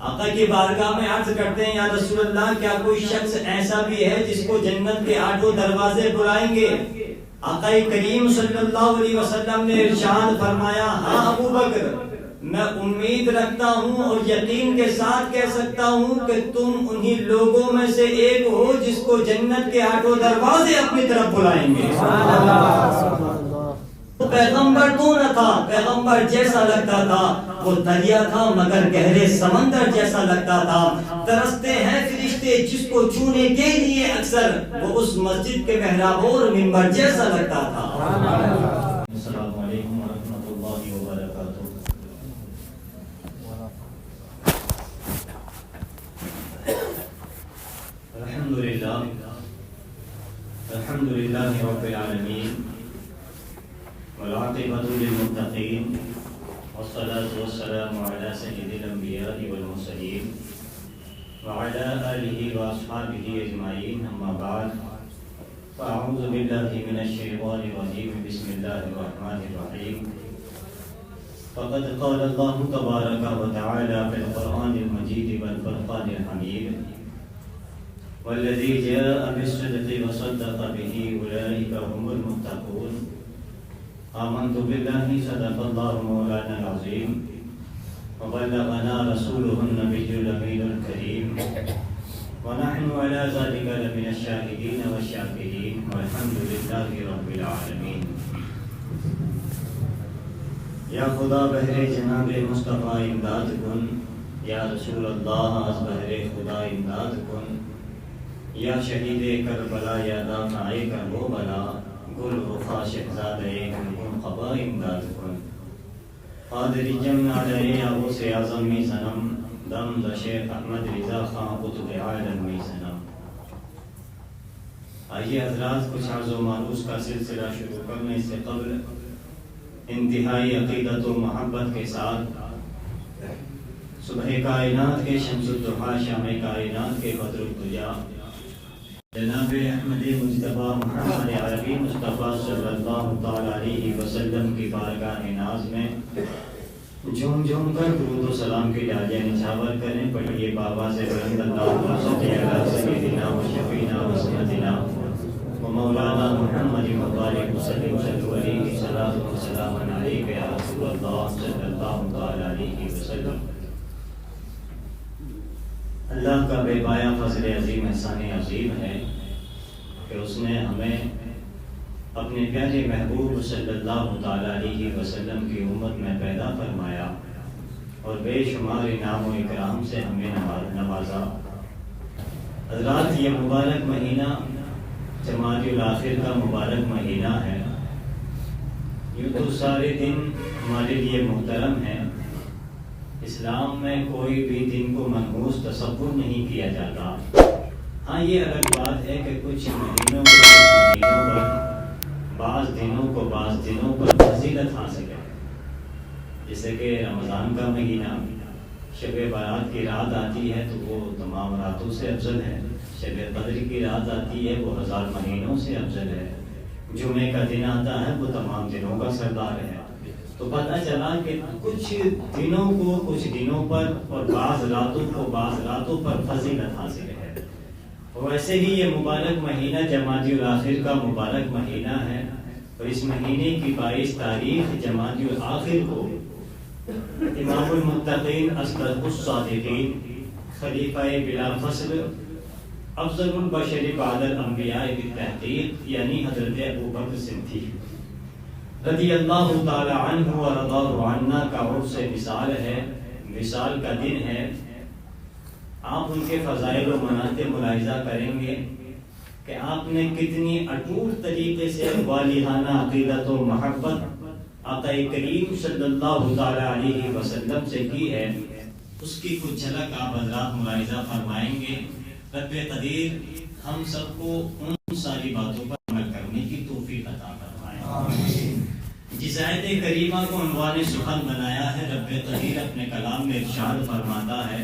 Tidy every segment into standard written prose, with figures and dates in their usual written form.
آقا کی بارگاہ میں عرض کرتے ہیں یا رسول اللہ کیا کوئی شخص ایسا بھی ہے جس کو جنت کے 8 دروازے بلائیں گے؟ آقا کریم صلی اللہ علیہ وسلم نے ارشاد فرمایا ہاں ابو بکر، میں امید رکھتا ہوں اور یقین کے ساتھ کہہ سکتا ہوں کہ تم انہی لوگوں میں سے ایک ہو جس کو جنت کے 8 دروازے اپنی طرف بلائیں گے۔ پیغمبر تو نہ تھا، پیغمبر جیسا لگتا تھا وہ دریا تھا مگر گہرے سمندر جیسا لگتا تھا۔ ترستے ہیں فرشتے جس کو چھونے کے لیے اکثر، وہ اس مسجد کے محراب اور منبر جیسا لگتا تھا۔ السلام علیکم ورحمۃ اللہ وبرکاتہ۔ الحمدللہ رب العالمین والعاقبۃ للمتقین والصلاة والسلام علی سید الانبیاء والمرسلین وعلی آلہ واصحابہ اجمعین، اما بعد فاعوذ باللہ من الشیطان الرجیم، بسم اللہ الرحمن الرحیم۔ فقد قال اللہ تبارک وتعالی فی القرآن المجید والفرقان الحمید، والذی جاء بالصدق وصدق به اولئک هم المتقون۔ آمنت باللہ صدق اللہ مولانا العظیم وبلغنا رسولہ النبی الامین الکریم، ونحن علی ذلک لمن الشاہدین والشاکرین، والحمد للہ رب العالمین۔ یا خدا بہر جناب مصطفیٰ امداد کن، یا رسول اللہ از بہر خدا امداد کن، یا شہید کربلا یا دافع کرب و بلا، گل رخا شہزادہ گلگون قبا امداد کن۔ قادری جمع علیہ ابو سے اعظم می صنم، دم ز شیخ احمد رضا خان قطب عالم می صنم۔ آئیے حضرات، کچھ عرض و معروض کا سلسلہ شروع کرنے سے قبل انتہائی عقیدت و محبت کے ساتھ صبح کائنات کے شمس الضحیٰ، شام کائنات کے بدر الدجا، جناب احمد مجتبیٰ محمد عربی مصطفیٰ صلی اللہ تعالیٰ علیہ وسلم کی بارگاہ ناز میں جھوم جھوم کر درود و سلام کی ڈالیاں نچھاور کریں۔ پڑھیے بابا سے بلند اللہم صلی علی سیدنا و شفیعنا و سندنا و مولانا محمد مبارک وسلم صلی علیہ صلاۃ و سلام علیک یا رسول اللہ صلی اللہ تعالیٰ علیہ وسلم۔ اللہ کا بے پایا فضل عظیم احسان عظیم ہے کہ اس نے ہمیں اپنے پیارے محبوب صلی اللہ تعالیٰ علیہ وسلم کی امت میں پیدا فرمایا اور بے شمار انعام و اکرام سے ہمیں نوازا۔ حضرات، یہ مبارک مہینہ جمادی الاخر کا مبارک مہینہ ہے۔ یوں تو سارے دن ہمارے لیے محترم ہیں، اسلام میں کوئی بھی دن کو منحوس تصور نہیں کیا جاتا۔ ہاں یہ الگ بات ہے کہ کچھ مہینوں پر بعض دنوں پر فضیلت حاصل ہے، جیسے کہ رمضان کا مہینہ، شب برات کی رات آتی ہے تو وہ تمام راتوں سے افضل ہے، شب قدر کی رات آتی ہے وہ 1000 مہینوں سے افضل ہے، جمعے کا دن آتا ہے وہ تمام دنوں کا سردار ہے۔ تو پتہ چلا کہ کچھ دنوں پر اور بعض راتوں پر فضیلت حاصل ہے۔ اور ویسے ہی یہ مبارک مہینہ جمادی الاخر کا مبارک مہینہ ہے، اور اس مہینے کی 22 تاریخ جمادی الاخر کو امام المتقین اصدق الصادقین خلیفہ بلا فصل افضل البشر بعد الانبیاء بالتحقیق یعنی حضرت ابوبکر صدیق رضی اللہ تعالی عنہ و رضا عنا کا عرص وصال ہے، وصال کا دن ہے۔ آپ ان کے فضائل و مناقب ملاحظہ کریں گے کہ آپ نے کتنی اٹوٹ طریقے سے والہانہ عقیدت و محبت آقا کریم صلی اللہ تعالی علیہ وسلم سے کی ہے، اس کی کچھ جھلک آپ حضرات ملاحظہ فرمائیں گے۔ رب قدیر ہم سب کو ان ساری باتوں پر عمل کرنے کی توفیق عطا فرمائے۔ جس آیت کریمہ کو عنوان سخن بنایا ہے، رب قدیر اپنے کلام میں ارشاد فرماتا ہے،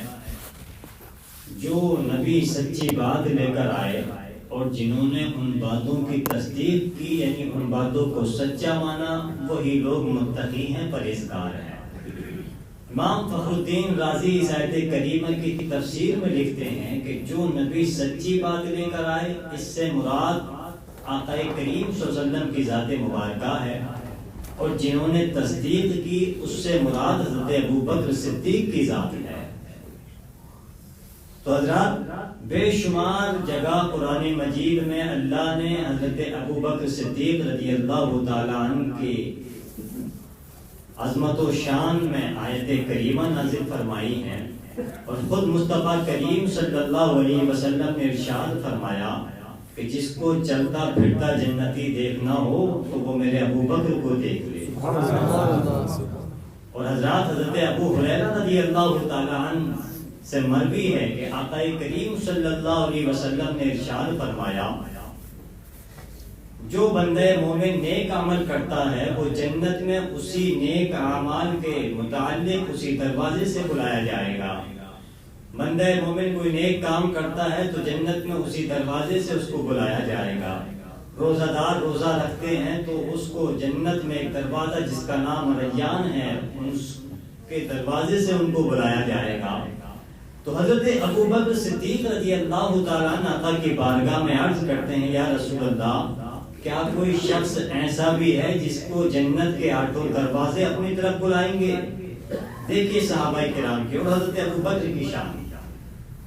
جو نبی سچی بات لے کر آئے اور جنہوں نے ان باتوں کی تصدیق کی یعنی ان باتوں کو سچا مانا، وہی لوگ متقی ہیں، پرہیزگار ہیں۔ امام فخر الدین رازی اس آیت کریمہ کی تفسیر میں لکھتے ہیں کہ جو نبی سچی بات لے کر آئے، اس سے مراد آقا کریم صلی اللہ علیہ وسلم کی ذات مبارکہ ہے، اور جنہوں نے تصدیق کی اس سے مراد حضرت ابوبکر صدیق کی ذات ہے۔ تو حضرات بے شمار جگہ قرآن مجید میں اللہ نے حضرت ابوبکر صدیق رضی اللہ تعالیٰ عنہ کی عظمت و شان میں آیت کریمہ نازل فرمائی ہیں، اور خود مصطفیٰ کریم صلی اللہ علیہ وسلم نے ارشاد فرمایا کہ جس کو چلتا پھرتا جنتی دیکھنا ہو تو وہ میرے ابوبکر کو دیکھ لے۔ اور حضرت ابو ہریرہ رضی اللہ تعالیٰ عنہ سے مروی ہے کہ آقا کریم صلی اللہ علیہ وسلم نے ارشاد فرمایا جو بندہ مومن نیک عمل کرتا ہے وہ جنت میں اسی نیک اعمال کے متعلق اسی دروازے سے بلایا جائے گا۔ بندہ مومن کوئی نیک کام کرتا ہے تو جنت میں اسی دروازے سے اس کو بلایا جائے گا۔ روزہ دار روزہ رکھتے ہیں تو اس کو جنت میں ایک دروازہ جس کا نام ریان ہے، اس کے دروازے سے ان کو بلایا جائے گا۔ تو حضرت ابوبکر صدیق رضی اللہ تعالیٰ عنہ آقا کی بارگاہ میں عرض کرتے ہیں یا رسول اللہ، کیا کوئی شخص ایسا بھی ہے جس کو جنت کے آٹھوں دروازے اپنی طرف بلائیں گے؟ دیکھیے صحابہ کرام کی اور حضرت ابوبکر کی شان۔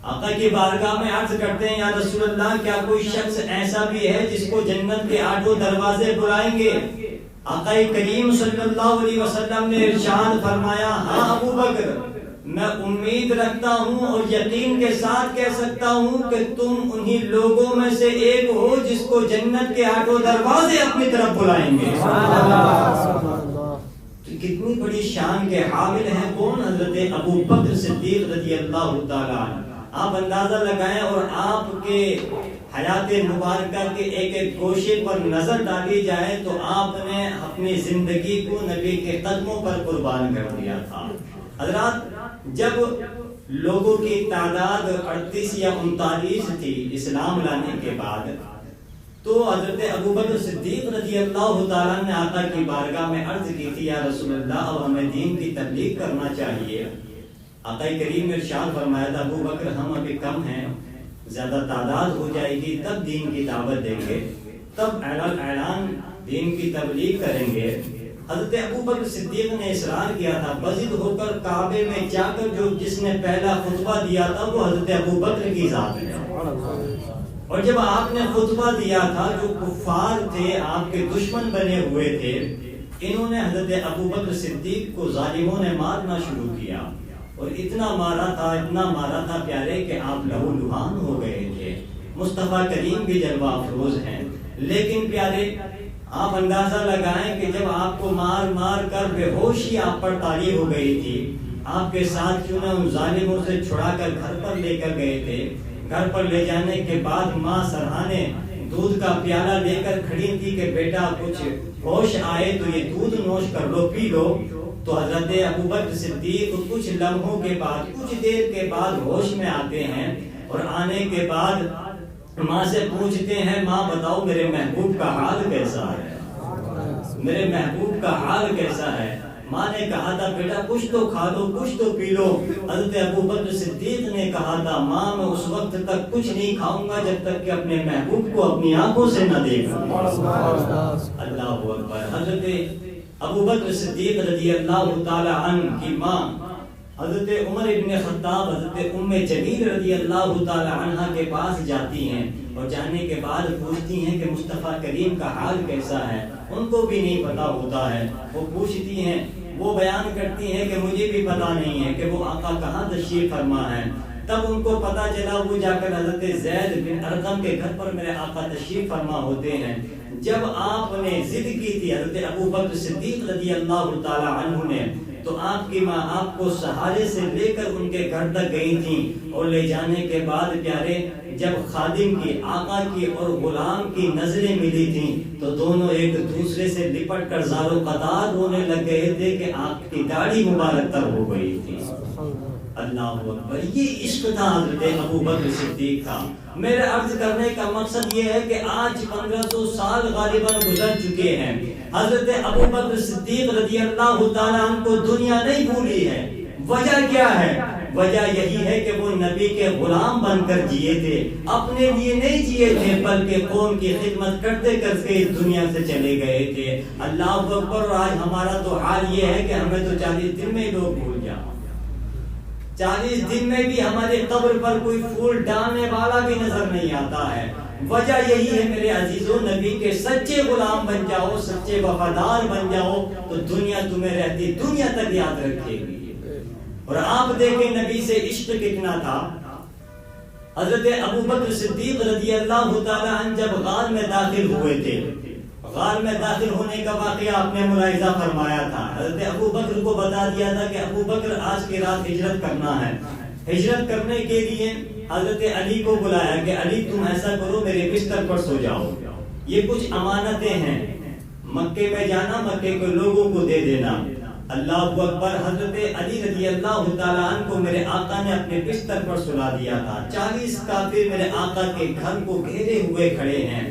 آقا کی بارگاہ میں عرض کرتے ہیں یا رسول اللہ، کیا کوئی شخص ایسا بھی ہے جس کو جنت کے آٹھوں دروازے بلائیں گے؟ آقا کریم صلی اللہ علیہ وسلم نے ارشاد فرمایا ہاں ابوبکر، میں امید رکھتا ہوں اور یقین کے ساتھ کہہ سکتا ہوں کہ تم انہی لوگوں میں سے ایک ہو جس کو جنت کے آٹھوں دروازے اپنی طرف بلائیں گے۔ کتنی بڑی شان کے حامل ہیں کون؟ حضرت ابوبکر صدیق رضی اللہ تعالیٰ عنہ۔ آپ اندازہ لگائیں اور آپ کے حیات مبارکہ کے ایک ایک گوشے پر نظر ڈالی جائے تو آپ نے اپنی زندگی کو نبی کے قدموں پر قربان کر دیا تھا۔ حضرات جب لوگوں کی تعداد 38 یا 39 تھی اسلام لانے کے بعد، تو حضرت ابوبکر صدیق رضی اللہ تعالیٰ نے آقا کی بارگاہ میں عرض کی تھی یا رسول اللہ اب ہمیں دین کی تبلیغ کرنا چاہیے۔ آقا کریم نے ارشاد فرمایا تھا ابوبکر ہم ابھی کم ہیں، زیادہ تعداد ہو جائے گی تب دین کی دعوت دیں گے، تب اعلان دین کی تبلیغ کریں گے۔ حضرت ابوبکر صدیق نے اصرار کیا تھا، بضد ہو کر کعبے میں جا کر جس نے پہلا خطبہ دیا تھا وہ حضرت ابوبکر کی ذات ہے۔ اور جب آپ نے خطبہ دیا تھا جو کفار تھے، آپ کے دشمن بنے ہوئے تھے، انہوں نے حضرت ابوبکر صدیق کو ظالموں نے مارنا شروع کیا، اور اتنا مارا تھا پیارے کہ آپ لہو لہان ہو گئے تھے۔ مصطفیٰ کریم بھی جلوہ افروز ہیں، لیکن پیارے آپ اندازہ لگائیں کہ جب آپ کو مار مار کر بے ہوشی آپ پر طاری ہو گئی تھی، آپ کے ساتھیوں نے ان ظالموں سے چھڑا کر گھر پر لے کر گئے تھے۔ گھر پر لے جانے کے بعد ماں سرہانے دودھ کا پیالہ لے کر کھڑی تھی کہ بیٹا کچھ ہوش آئے تو یہ دودھ نوش کر لو، پی لو۔ تو حضرت ابوبکر صدیق کچھ لمحوں کے بعد، کچھ دیر کے بعد ہوش میں آتے ہیں، اور آنے کے بعد ماں سے پوچھتے ہیں ماں بتاؤ میرے محبوب کا حال کیسا ہے، میرے محبوب کا حال کیسا ہے؟ ماں نے کہا تھا بیٹا کچھ تو کھا لو، کچھ تو پی لو۔ حضرت ابوبکر صدیق نے کہا تھا ماں میں اس وقت تک کچھ نہیں کھاؤں گا جب تک کہ اپنے محبوب کو اپنی آنکھوں سے نہ دیکھوں۔ اللہ اکبر۔ حضرت ابوبکر صدیق رضی اللہ تعالی عنہ کی ماں حضرت عمر ابن خطاب حضرت ام جمیل رضی اللہ تعالی عنہ کے پاس جاتی ہیں، اور جانے کے بعد پوچھتی ہیں کہ مصطفیٰ کریم کا حال کیسا ہے۔ ان کو بھی نہیں پتا ہوتا ہے، وہ پوچھتی ہیں، وہ بیان کرتی ہیں کہ مجھے بھی پتا نہیں ہے کہ وہ آقا کہاں تشریف فرما ہے۔ تب ان کو پتا چلا، وہ جا کر حضرت زید بن ارقم کے گھر پر میرے آقا تشریف فرما ہوتے ہیں۔ جب آپ نے ضد کی تھی حضرت ابوبکر صدیق رضی اللہ تعالی عنہ نے، تو آپ کی ماں آپ کو سہارے سے لے کر ان کے گھر تک گئی تھیں، اور لے جانے کے بعد پیارے جب خادم کی، آقا کی اور غلام کی نظریں ملی تھیں تو دونوں ایک دوسرے سے لپٹ کر زارو قطار رونے لگ گئے تھے کہ آپ کی داڑھی مبارک تر ہو گئی تھی۔ اللہ اکبر۔ یہ عشق تھا حضرت ابوبکر صدیق کا۔ میرے عرض کرنے کا مقصد یہ ہے کہ آج 1500 سال غالباً گزر چکے ہیں، حضرت ابوبکر صدیق رضی اللہ تعالیٰ عنہ کو دنیا نہیں بھولی ہے۔ وجہ کیا ہے؟ وجہ یہی ہے کہ وہ نبی کے غلام بن کر جیے تھے، اپنے لیے نہیں جیے تھے بلکہ قوم کی خدمت کرتے کرتے اس دنیا سے چلے گئے تھے۔ اللہ اکبر۔ اور آج ہمارا تو حال یہ ہے کہ ہمیں تو 40 دن میں لوگ بھول جائیں، 40 دن میں بھی ہماری قبر پر کوئی پھول ڈالنے والا بھی نظر نہیں آتا ہے۔ وجہ یہی ہے میرے عزیزوں، نبی کے سچے غلام بن جاؤ، سچے وفادار بن جاؤ تو دنیا تمہیں رہتی دنیا تک یاد رکھے گی۔ اور آپ دیکھیں نبی سے عشق کتنا تھا۔ حضرت ابو بکر صدیق رضی اللہ تعالی عنہ جب غار میں داخل ہوئے تھے، غار میں داخل ہونے کا واقعہ آپ نے ملاحظہ فرمایا تھا۔ حضرت ابو بکر کو بتا دیا تھا کہ ابو بکر آج کی رات ہجرت کرنا ہے۔ ہجرت کرنے کے لیے حضرت علی کو بلایا کہ علی تم ایسا کرو، میرے بستر پر سو جاؤ، یہ کچھ امانتیں ہیں، مکے میں جانا، مکے کے لوگوں کو دے دینا۔ اللہ اکبر۔ حضرت علی رضی اللہ تعالیٰ عنہ کو میرے آقا نے اپنے بستر پر سلا دیا تھا۔ 40 کافر میرے آقا کے گھر کو گھیرے ہوئے کھڑے ہیں،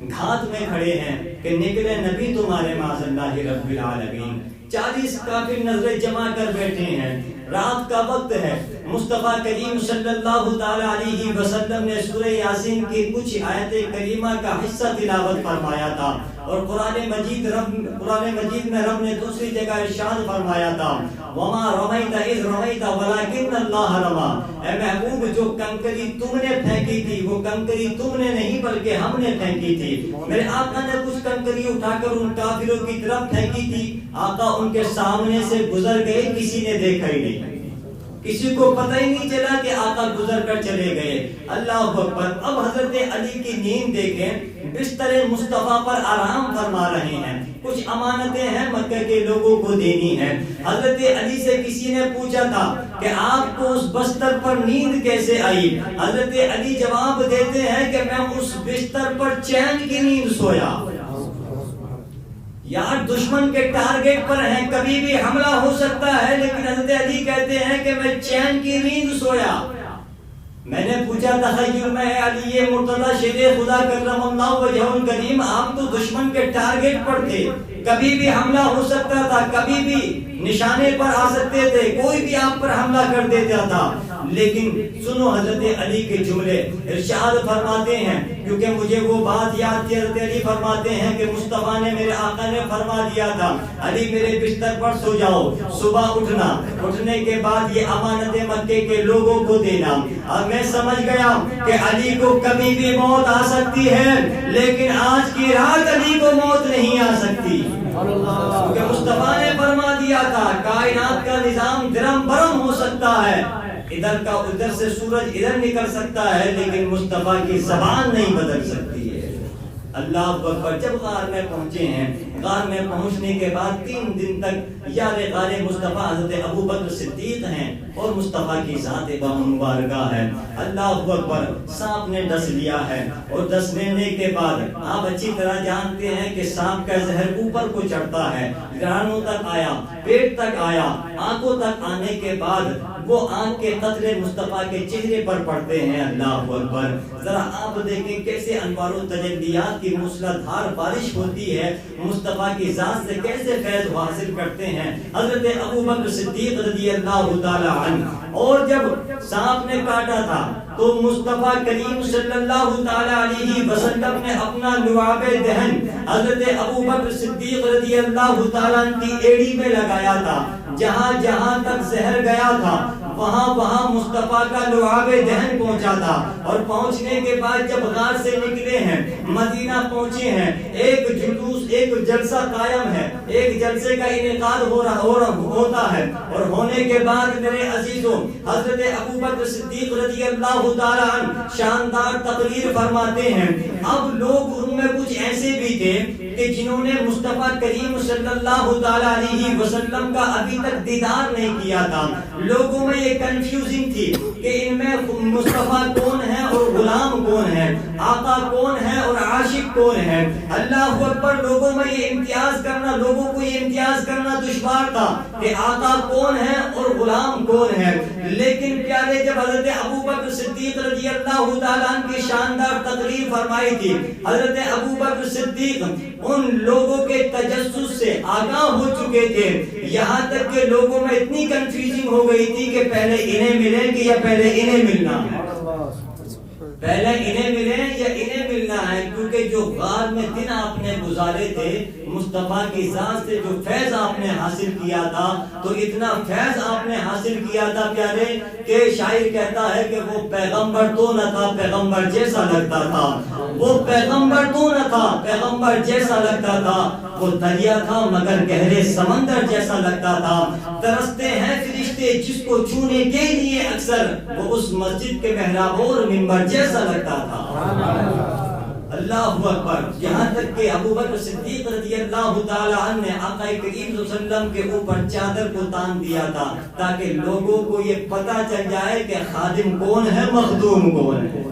گھات میں کھڑے ہیں کہ نکلے نبی تمہارے معاذ اللہ رب العالمین۔ 40 کافر نظریں جما کر بیٹھے ہیں، رات کا وقت ہے۔ مصطفیٰ کریم صلی اللہ تعالی علیہ وسلم نے سورہ یاسین کی کچھ آیت کریمہ کا حصہ تلاوت فرمایا تھا، اور قرآن مجید میں رب نے دوسری جگہ ارشاد فرمایا تھا وَمَا رَمَيْتَ إِذْ رَمَيْتَ وَلَكِنَّ اللَّهَ رَمَى۔ اے محبوب، جو کنکری تم نے پھینکی تھی وہ کنکری تم نے نہیں بلکہ ہم نے پھینکی تھی۔ میرے آقا نے کچھ کنکری اٹھا کر ان کافروں کی طرف پھینکی تھی، آقا ان کے سامنے سے گزر گئے، کسی نے دیکھا ہی نہیں، کسی کو پتہ ہی نہیں چلا کہ آقا گزر کر چلے گئے۔ اللہ اکبر۔ اب حضرت علی کی نیند دیکھیں، بستر مصطفیٰ پر آرام فرما رہے ہیں، کچھ امانتیں ہیں مکہ کے لوگوں کو دینی ہیں۔ حضرت علی سے کسی نے پوچھا تھا کہ آپ کو اس بستر پر نیند کیسے آئی؟ حضرت علی جواب دیتے ہیں کہ میں اس بستر پر چین کی نیند سویا۔ یار دشمن کے ٹارگٹ پر ہیں، کبھی بھی حملہ ہو سکتا ہے، لیکن حضرت علی کہتے ہیں کہ میں چین کی نیند سویا۔ میں نے پوچھا تخیل میں علی مرتضی شیر خدا کرم اللہ وجہہ الکریم، آپ تو دشمن کے ٹارگٹ پر تھے، کبھی بھی حملہ ہو سکتا تھا، کبھی بھی نشانے پر آ سکتے تھے، کوئی بھی آپ پر حملہ کر دیتا تھا، لیکن سنو حضرت علی کے جملے، ارشاد فرماتے ہیں، کیونکہ مجھے وہ بات یاد تھی، حضرت علی فرماتے ہیں کہ مصطفیٰ نے میرے آقا نے فرما دیا تھا علی میرے بستر پر سو جاؤ، صبح اٹھنا، اٹھنے کے بعد یہ امانت مکے کے لوگوں کو دینا۔ اب میں سمجھ گیا کہ علی کو کبھی بھی موت آ سکتی ہے، لیکن آج کی رات علی کو موت نہیں آ سکتی، کیونکہ مصطفیٰ نے فرما دیا تھا کائنات کا نظام درم برم ہو سکتا ہے، ادھر سے سورج ادھر نکل سکتا ہے، لیکن مصطفیٰ کی زبان نہیں بدل سکتی ہے۔ اللہ اکبر۔ جب غار میں پہنچے ہیں، غار میں پہنچنے کے بعد 3 دن تک یار غار مصطفیٰ حضرت ابو بکر صدیق ہیں اور مصطفیٰ کی ذات مبارکہ ہے۔ اللہ اکبر۔ سانپ نے ڈس لیا ہے، اور ڈس لینے کے بعد آپ اچھی طرح جانتے ہیں کہ سانپ کا زہر اوپر کو چڑھتا ہے، رانوں تک آیا، پیٹ تک آیا، آنکھوں تک آنے کے بعد وہ آنکھ کے قطرے مصطفیٰ کے چہرے پر پڑتے ہیں۔ اللہ اکبر۔ ذرا آپ دیکھیں کیسے انوار و تجلیات کی موسلادھار بارش ہوتی ہے، مصطفیٰ کی ذات سے کیسے فیض حاصل کرتے ہیں حضرت ابو بکر صدیق رضی اللہ تعالی عنہ۔ اور جب سانپ نے کاٹا تھا تو مصطفیٰ کریم صلی اللہ تعالی علیہ وسلم نے اپنا لعاب دہن حضرت ابو بکر صدیق رضی اللہ تعالی عنہ کی ایڑی میں لگایا تھا، جہاں جہاں تک زہر گیا تھا وہاں وہاں مصطفیٰ کا لعاب دہن پہنچا تھا۔ اور پہنچنے کے بعد جب غار سے نکلے ہیں، مدینہ پہنچے ہیں، ایک جلوس، ایک جلسہ قائم ہے، ایک جلسے کا انعقاد ہوتا ہے، اور ہونے کے بعد میرے عزیزوں حضرت ابو بکر صدیق رضی اللہ تعالی عنہ شاندار تقریر فرماتے ہیں۔ اب لوگ ان میں کچھ ایسے بھی تھے کہ جنہوں نے مصطفیٰ کریم صلی اللہ تعالی علیہ وسلم کا ابھی تک دیدار نہیں کیا تھا، لوگوں میں یہ کنفیوزنگ تھی کہ ان میں مصطفیٰ کون ہے اور غلام کون ہے، آقا کون ہے اور عاشق کون ہے۔ اللہ اکبر۔ لوگوں میں یہ امتیاز کرنا، لوگوں کو یہ امتیاز کرنا دشوار تھا کہ آقا کون ہے اور غلام کون ہے، لیکن پیارے جب حضرت ابو بکر صدیق رضی اللہ تعالیٰ عنہ کی شاندار تقریر فرمائی تھی، حضرت ابو بکر صدیق ان لوگوں کے تجسس سے آگاہ ہو چکے تھے، یہاں تک کہ لوگوں میں اتنی کنفیوژن ہو گئی تھی کہ پہلے انہیں ملیں گے یا پہلے انہیں ملنا ہے، پہلے انہیں ملیں یا انہیں ملنا ہے، کیونکہ جو غار میں دن آپ نے گزارے تھے، مصطفیٰ کی ذات سے جو فیض آپ نے حاصل کیا تھا، تو اتنا فیض آپ نے حاصل کیا تھا پیارے کہ شاعر کہتا ہے کہ وہ پیغمبر تو نہ تھا، پیغمبر جیسا لگتا تھا، وہ پیغمبر تو نہ تھا، پیغمبر جیسا لگتا تھا، وہ دریا تھا مگر گہرے سمندر جیسا لگتا تھا، ترستے ہیں فرشتے جس کو چھونے کے لیے اکثر، وہ اس مسجد کے محراب اور منبر جیسا لگتا تھا۔ اللہ اکبر، یہاں تک کہ ابو بکر صدیق رضی اللہ تعالی عنہ نے آقا کریم صلی اللہ علیہ وسلم کے اوپر چادر کو تان دیا تھا تاکہ لوگوں کو یہ پتہ چل جائے کہ خادم کون ہے، مخدوم کون ہے۔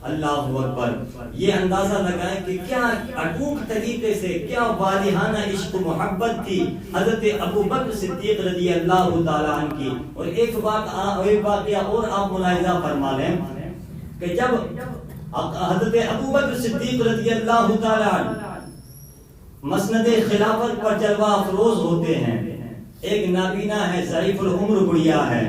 اللہ اکبر، یہ اندازہ لگائیں کہ کیا اٹوٹ طریقے سے، کیا والہانہ عشق و محبت تھی حضرت ابو بکر صدیق رضی اللہ تعالی عنہ کی۔ اور ایک واقعہ اور آپ ملاحظہ فرما لیں کہ جب حضرت ابو بکر صدیق رضی اللہ تعالی عنہ مسند خلافت پر جلوہ افروز ہوتے ہیں، ایک نابینا ہے، ضعیف العمر گڑیا ہے،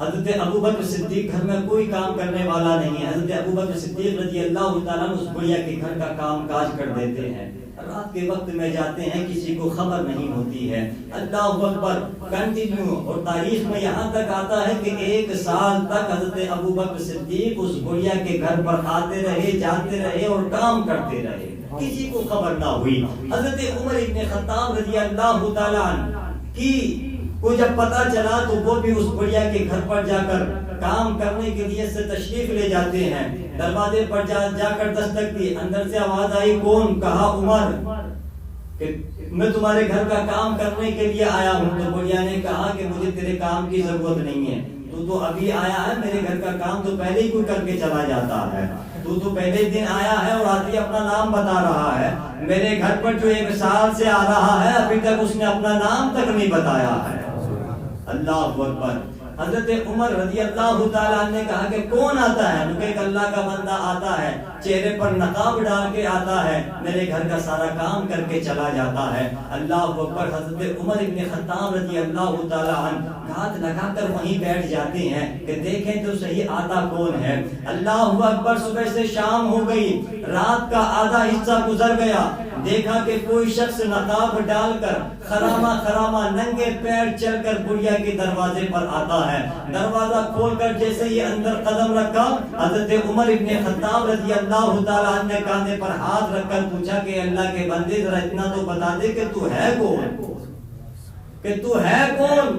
حضرت ابو بکر صدیق گھر میں کوئی کام کرنے والا نہیں ہے، حضرت ابو بکر صدیق رضی اللہ تعالیٰ اس گڑیا کے گھر کا کام کاج کر دیتے ہیں، رات کے وقت میں جاتے ہیں، کسی کو خبر نہیں ہوتی ہے۔ اللہ اکبر، کنٹینیو، اور تاریخ میں یہاں تک آتا ہے کہ 1 سال تک حضرت ابو بکر صدیق اس گڑیا کے گھر پر آتے رہے، جاتے رہے اور کام کرتے رہے، کسی کو خبر نہ ہوئی۔ حضرت عمر ابن خطاب رضی اللہ تعالیٰ عنہ کی کو جب پتا چلا تو وہ بھی اس گڑیا کے گھر پر جا کر کام کرنے کے لیے سے تشریف لے جاتے ہیں، دروازے پر جا کر دستک دی، اندر سے آواز آئی، کون؟ کہا عمر، کہ میں تمہارے گھر کا کام کرنے کے لیے آیا ہوں۔ تو گڑیا نے کہا کہ مجھے تیرے کام کی ضرورت نہیں ہے، تو ابھی آیا ہے، میرے گھر کا کام تو پہلے ہی کوئی کر کے چلا جاتا ہے، تو پہلے دن آیا ہے اور آتی اپنا نام بتا رہا ہے، میرے گھر پر جو 1 سال سے آ رہا ہے ابھی تک اس نے اپنا نام تک نہیں بتایا ہے۔ اللہ اکبر، حضرت عمر رضی اللہ تعالیٰ عنہ نے کہا کہ کون آتا ہے؟ ان ایک اللہ کا بندہ آتا ہے، چہرے پر نقاب ڈال کے آتا ہے، میرے گھر کا سارا کام کر کے چلا جاتا ہے۔ اللہ اکبر، حضرت عمر ابن خطاب رضی اللہ تعالیٰ عنہ ہاتھ لگا کر وہیں بیٹھ جاتے ہیں کہ دیکھیں تو صحیح آتا کون ہے۔ اللہ اکبر، صبح سے شام ہو گئی، رات کا آدھا حصہ گزر گیا، دیکھا کہ کوئی شخص نقاب ڈال کر خرامہ ننگے پیر چل کر گڑیا کے دروازے پر آتا ہے۔ دروازہ کھول کر جیسے ہی اندر قدم رکھا، حضرت عمر ابن خطاب رضی اللہ تعالیٰ عنہ نے کاندھے پر ہاتھ رکھ کر پوچھا کہ اللہ کے بندے ذرا اتنا تو بتا دے کہ تو ہے کون، کہ تو ہے کون؟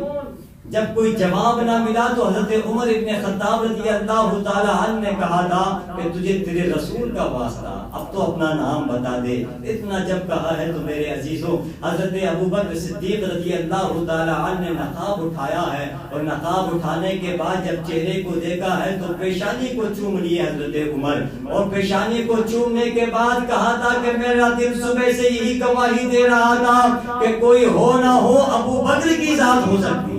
جب کوئی جواب نہ ملا تو حضرت عمر ابن خطاب رضی اللہ تعالیٰ عنہ نے کہا تھا کہ تجھے تیرے رسول کا واسطہ، اب تو اپنا نام بتا دے۔ اتنا جب کہا ہے تو میرے عزیزوں، حضرت ابو بکر صدیق رضی اللہ تعالیٰ عنہ نے نقاب اٹھایا ہے، اور نقاب اٹھانے کے بعد جب چہرے کو دیکھا ہے تو پیشانی کو چوم لیے حضرت عمر، اور پیشانی کو چومنے کے بعد کہا تھا کہ میرا دل صبح سے یہی گواہی دے رہا تھا کہ کوئی ہو نہ ہو ابو بکر کی ذات ہو سکتی ہے،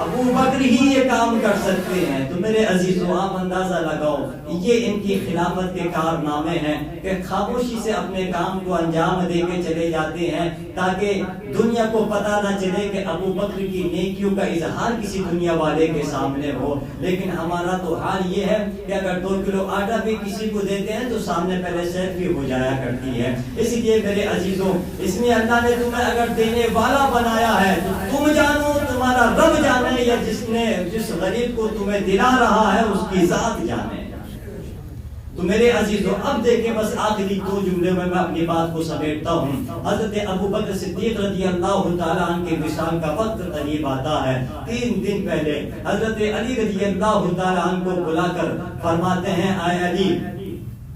ابو بکر ہی یہ کام کر سکتے ہیں۔ تو میرے عزیزوں، آپ اندازہ لگاؤ، یہ ان کی خلافت کے کارنامے ہیں کہ خاموشی سے اپنے کام کو انجام دے کے چلے جاتے ہیں تاکہ دنیا کو پتہ نہ چلے کہ ابو بکر کی نیکیوں کا اظہار کسی دنیا والے کے سامنے ہو۔ لیکن ہمارا تو حال یہ ہے کہ اگر 2 کلو آٹا بھی کسی کو دیتے ہیں تو سامنے پہلے سیلفی ہو جایا کرتی ہے۔ اس لیے میرے عزیزوں، اس میں اللہ نے تمہیں اگر دینے والا بنایا ہے تو تم جانو، تمہارا رب جانے، یا جس غریب کو تمہیں دلا رہا ہے اس کی ذات جانے۔ تو میرے عزیزوں، اب دیکھیں بس آخری 2 جملے میں اپنی بات کو سمیٹتا ہوں۔ حضرت ابو بکر صدیق رضی اللہ تعالیٰ عنہ کے وصال کا وقت قریب آتا ہے۔ 3 دن پہلے حضرت علی رضی اللہ تعالیٰ عنہ کو بلا کر فرماتے ہیں، اے علی،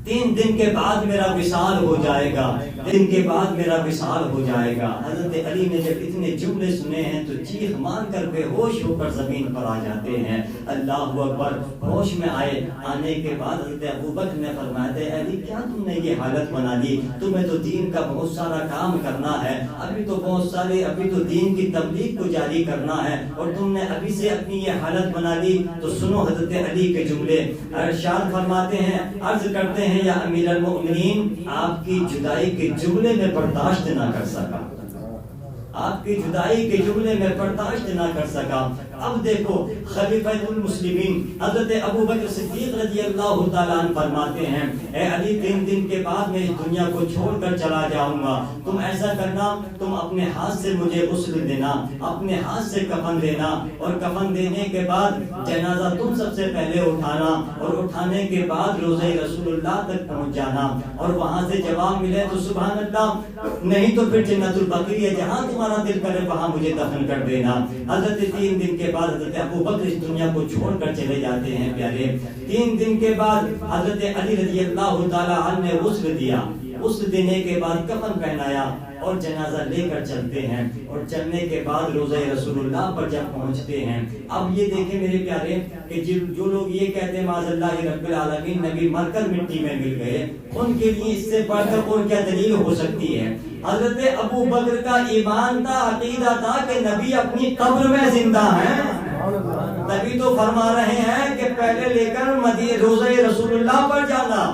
3 دن کے بعد میرا وصال ہو جائے گا، دن کے بعد میرا وصال ہو جائے گا۔ حضرت علی نے جب اتنے جملے سنے ہیں تو چیخ مان کر بے ہوش ہو کر زمین پر آ جاتے ہیں۔ اللہ اکبر، ہوش میں آنے کے بعد حضرت ابوبکر نے فرمایا تھے علی کیا تم نے یہ حالت بنا لی؟ تمہیں تو دین کا بہت سارا کام کرنا ہے، ابھی تو دین کی تبلیغ کو جاری کرنا ہے اور تم نے ابھی سے اپنی یہ حالت بنا لی۔ تو سنو حضرت علی کے جملے، ارشاد فرماتے ہیں، عرض کرتے ہیں یا امیر المؤمنین، آپ کی جدائی کے جملے میں برداشت نہ کر سکا، آپ کی جدائی کے جملے میں برداشت نہ کر سکا۔ اب دیکھو خلیفۃ المسلمین حضرت ابوبکر صدیق رضی اللہ تعالیٰ عنہ فرماتے ہیں اے علی 3 دن کے بعد میں اس دنیا کو چھوڑ کر چلا جاؤں گا، تم ایسا کرنا، تم اپنے ہاتھ سے مجھے غسل دینا، اپنے ہاتھ سے کفن دینا، اور کفن دینے کے بعد جنازہ تم سب سے پہلے اٹھانا، اور اٹھانے کے بعد روضہ رسول اللہ تک پہنچ جانا، اور وہاں سے جواب ملے تو سبحان اللہ، نہیں تو پھر جنت البقیع ہے، جہاں تمہارا دل کرے وہاں مجھے دفن کر دینا۔ حضرت 3 دن کے بعد حضرت ابوبکر اس دنیا کو چھوڑ کر چلے جاتے ہیں پیارے۔ 3 دن کے بعد حضرت علی رضی اللہ تعالیٰ عنہ نے غسل دیا، غسل دینے کے بعد کفن پہنایا اور جنازہ لے کر چلتے ہیں، اور چلنے کے بعد روضہ رسول اللہ پر جب پہنچتے ہیں، اب یہ دیکھیں میرے پیارے کہ جو لوگ یہ کہتے ہیں معاذ اللہ رب العالمین نبی مر کر مٹی میں مل گئے، ان کے لیے اس سے بڑھ کر اور کیا دلیل ہو سکتی ہے؟ حضرت ابو بکر کا ایمان تھا، عقیدہ تھا کہ نبی اپنی قبر میں زندہ ہیں، نبی تو فرما رہے ہیں کہ پہلے لے کر روضہ رسول اللہ پر جانا،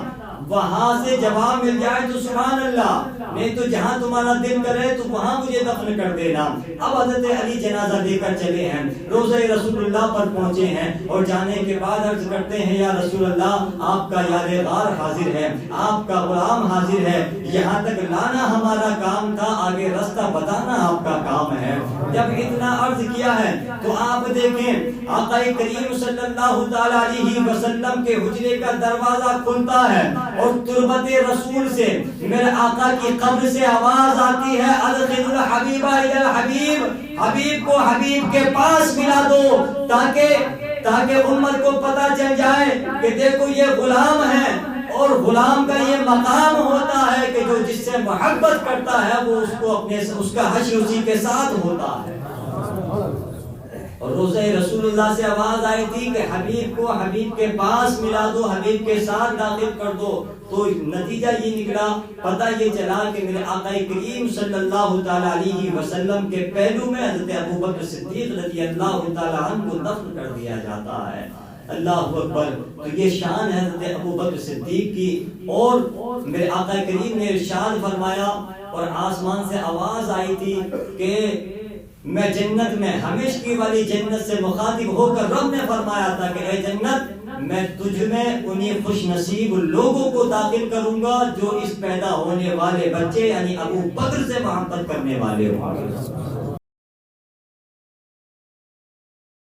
وہاں سے جواب مل جائے تو سبحان اللہ، نہیں تو جہاں تمہارا دل کرے تو وہاں مجھے دفن کر دینا۔ اب حضرت علی جنازہ لے کر چلے ہیں، روضہ رسول اللہ پر پہنچے ہیں، اور جانے کے بعد عرض کرتے ہیں یا رسول اللہ آپ کا یار غار حاضر ہے، آپ کا غلام حاضر ہے، یہاں تک لانا ہمارا کام تھا، آگے راستہ بتانا آپ کا کام ہے۔ جب اتنا عرض کیا ہے تو آپ دیکھیں آقا کریم صلی اللہ تعالیٰ علیہ وسلم کے حجرے کا دروازہ کھلتا ہے، اور تربت رسول سے میرے آقا کی قبر سے آواز آتی ہے ادخل الحبیب الی الحبیب، حبیب کو حبیب کے پاس ملا دو، تاکہ امت کو پتہ چل جائے کہ دیکھو یہ غلام ہے، اور غلام کا یہ مقام ہوتا ہے کہ جو جس سے محبت کرتا ہے وہ اس کا حشر اسی کے ساتھ ہوتا ہے۔ اور روضہ رسول اللہ سے آواز آئی تھی کہ حبیب کو حبیب کے پاس ملا دو، حبیب کے ساتھ داخل کر دو، تو نتیجہ یہ نکلا، پتہ یہ چلا کہ میرے آقا کریم صلی اللہ تعالیٰ علیہ وسلم کے پہلو میں حضرت ابوبکر صدیق رضی اللہ تعالیٰ عنہ کو دفن کر دیا جاتا ہے۔ اللہ اکبر، تو یہ شان ہے حضرت ابوبکر صدیق کی۔ اور میرے آقا کریم نے ارشاد فرمایا، اور آسمان سے آواز آئی تھی کہ میں جنت میں ہمیشگی والی جنت سے مخاطب ہو کر رب نے فرمایا تھا کہ اے جنت، میں تجھ میں انہیں خوش نصیب لوگوں کو داخل کروں گا جو اس پیدا ہونے والے بچے یعنی ابو بکر سے محبت کرنے والے ہوں گے۔